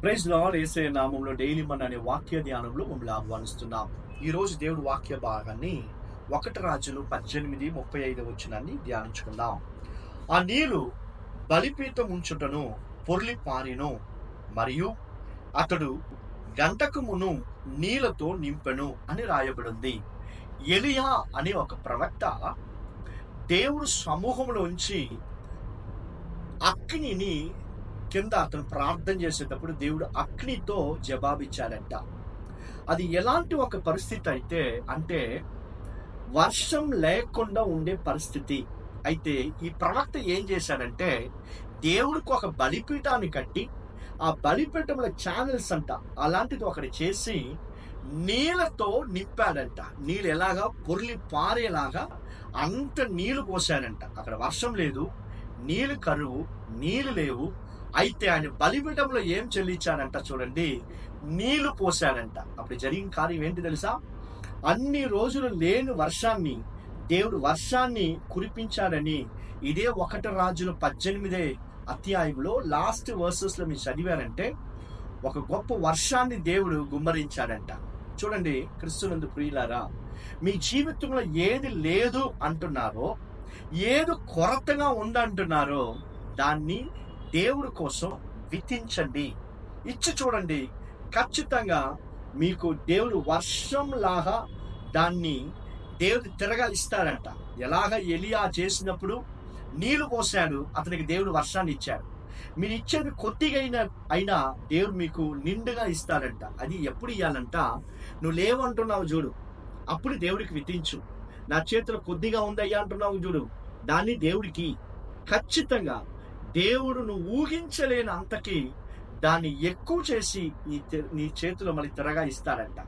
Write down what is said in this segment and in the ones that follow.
Praise lord. యేసయ్య నామంలో daily మన అనే వాక్య ధ్యానంలో మమ్మల్ని ఆహ్వానిస్తున్నాం. ఈరోజు దేవుడి వాక్య భాగాన్ని 1 రాజులు 18:35 వచనాన్ని ధ్యానించుకుందాం. ఆ నీళ్లు బలిపీఠం ఉంచుటను పొర్లి పారెను, మరియు అతడు గంటకమును నీళ్లతో నింపెను అని రాయబడింది. ఎలియా అనే ఒక ప్రవక్త దేవుడు సమూహంలోంచి అగ్నిని కింద అతను ప్రార్థన చేసేటప్పుడు దేవుడు అగ్నితో జవాబిచ్చాడంట. అది ఎలాంటి ఒక పరిస్థితి అంటే వర్షం లేకుండా ఉండే పరిస్థితి. అయితే ఈ ప్రవక్త ఏం చేశాడంటే దేవుడికి ఒక బలిపీఠాన్ని కట్టి ఆ బలిపీఠంలో ఛానల్స్ అంట అలాంటిది ఒకటి చేసి నీళ్ళతో నింపాడంట. నీళ్ళు ఎలాగా పొర్లి పారేలాగా అంత నీళ్లు పోసాడంట. అక్కడ వర్షం లేదు, నీళ్ళు కరువు, నీళ్ళు లేవు. అయితే ఆయన బలిపీఠంలో ఏం చెల్లించాడంట చూడండి, నీళ్లు పోసాడంట. అప్పుడు జరిగిన కార్యం ఏంటి తెలుసా? అన్ని రోజులు లేని వర్షాన్ని దేవుడు వర్షాన్ని కురిపించాడని ఇదే 1 రాజుల 18 అధ్యాయంలో లాస్ట్ వర్సెస్ లో మీరు చదివారంటే ఒక గొప్ప వర్షాన్ని దేవుడు గుమ్మరించాడంట. చూడండి క్రీస్తునందు ప్రియులారా, మీ జీవితంలో ఏది లేదు అంటున్నారో, ఏది కొరతగా ఉందంటున్నారో దాన్ని దేవుడి కోసం విత్తించండి, ఇచ్చి చూడండి. ఖచ్చితంగా మీకు దేవుడు వర్షం లాగా దాన్ని దేవుడు తిరగా ఇస్తాడంట. ఎలాగ ఎలియా చేసినప్పుడు నీళ్లు పోసాడు, అతనికి దేవుడు వర్షాన్ని ఇచ్చాడు. మీరు ఇచ్చేది కొద్దిగా అయినా దేవుడు మీకు నిండుగా ఇస్తాడంట. అది ఎప్పుడు ఇవ్వాలంట? నువ్వు లేవంటున్నావు చూడు, అప్పుడు దేవుడికి విత్తించు. నా చేతిలో కొద్దిగా ఉందయ్యా అంటున్నావు చూడు, దాన్ని దేవుడికి ఖచ్చితంగా దేవుడు నువ్వు ఊహించలేని అంతకి దాన్ని ఎక్కువ చేసి నీ చేతిలో మళ్ళీ తిరగా ఇస్తాడంట.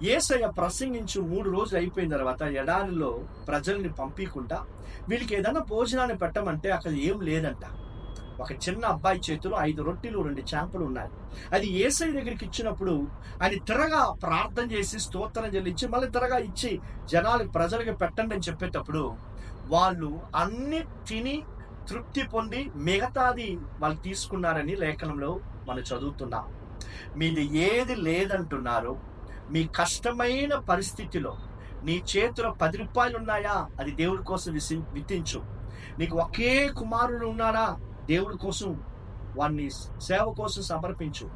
యేసయ్య ప్రసంగించి 3 రోజులు అయిపోయిన తర్వాత ఎడారిలో ప్రజల్ని పంపించకుండా వీళ్ళకి ఏదైనా భోజనాన్ని పెట్టమంటే అక్కడ ఏం లేదంట. ఒక చిన్న అబ్బాయి చేతిలో 5 రొట్టెలు 2 చేపలు ఉన్నాయి. అది యేసయ్య దగ్గరికి ఇచ్చినప్పుడు ఆయన తిరగా ప్రార్థన చేసి స్తోత్రం చెల్లించి మళ్ళీ తిరగా ఇచ్చి ప్రజలకు పెట్టండి అని చెప్పేటప్పుడు వాళ్ళు అన్ని తిని తృప్తి పొంది మిగతాది వాళ్ళు తీసుకున్నారని లేఖనంలో మనం చదువుతున్నాం. మీది ఏది లేదంటున్నారో, మీ కష్టమైన పరిస్థితిలో నీ చేతిలో 10 రూపాయలు ఉన్నాయా, అది దేవుడి కోసం విత్తించు. నీకు ఒకే కుమారుడు ఉన్నాడా, దేవుడి కోసం వాడిని సేవ కోసం సమర్పించు.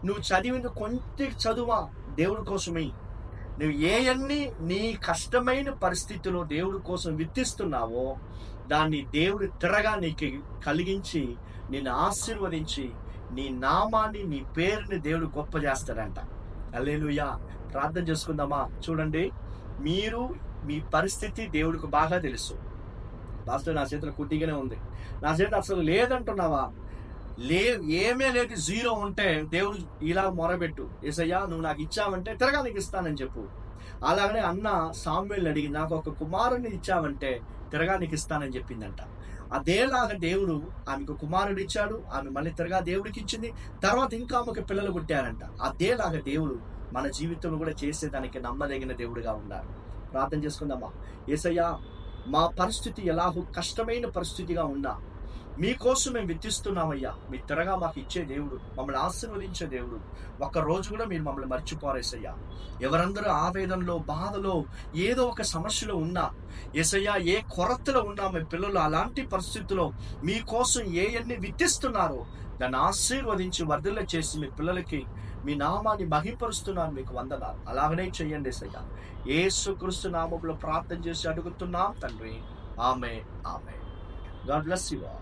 నువ్వు చదివింది కొంత చదువా, దేవుడి కోసమే. నువ్వు ఏయన్నీ నీ కష్టమైన పరిస్థితిలో దేవుడి కోసం విత్తిస్తున్నావో దాన్ని దేవుడు తిరగా నీకు కలిగించి నిన్ను ఆశీర్వదించి నీ నామాన్ని, నీ పేరుని దేవుడు గొప్ప చేస్తాడంట. హల్లెలూయా. ప్రార్థన చేసుకుందామా? చూడండి, మీరు మీ పరిస్థితి దేవుడికి బాగా తెలుసు. పాస్టర్, నా చేతిలో కొద్దిగానే ఉంది, నా చేతిలో అసలు లేదంటున్నావా? ఏమే లేదు, 0 ఉంటే దేవుడు ఇలా మొరబెట్టు, యేసయ్యా నువ్వు నాకు ఇచ్చావంటే తిరగా నీకు ఇస్తానని చెప్పు. అలాగనే అన్న సామ్యుయేలుని అడిగి నాకు ఒక కుమారుని ఇచ్చావంటే తిరగా నీకు ఇస్తానని చెప్పిందంట. అదేలాగా దేవుడు ఆమెకు కుమారుడు ఇచ్చాడు, ఆమె మళ్ళీ తిరగా దేవుడికి ఇచ్చింది. తర్వాత ఇంకా ఆమెకు పిల్లలు పుట్టారంట. అదేలాగా దేవుడు మన జీవితంలో కూడా చేసేదానికి నమ్మదగిన దేవుడిగా ఉన్నారు. ప్రార్థన చేసుకుందామా? యేసయ్యా, మా పరిస్థితి ఎలాగో కష్టమైన పరిస్థితిగా ఉన్నా మీకోసం మేము విత్తిస్తున్నామయ్యా. మీ త్వరగా మాకు ఇచ్చే దేవుడు, మమ్మల్ని ఆశీర్వదించే దేవుడు. ఒక్కరోజు కూడా మీరు మమ్మల్ని మర్చిపోరేసయ్యా. ఎవరందరూ ఆవేదనలో, బాధలో, ఏదో ఒక సమస్యలో ఉన్నా, యేసయ్యా ఏ కొరతలో ఉన్నా మీ పిల్లలు అలాంటి పరిస్థితుల్లో మీకోసం ఏయన్ని విత్తిస్తున్నారో దాన్ని ఆశీర్వదించి వర్ధిల్ల చేసి మీ పిల్లలకి మీ నామాన్ని మహింపరుస్తున్నారు. మీకు వందనాలు. అలాగనే చెయ్యండి యేసయ్యా. యేసుక్రీస్తు నామములో ప్రార్థన చేసి అడుగుతున్నాం తండ్రి. ఆమేన్. ఆమేన్. God bless you all.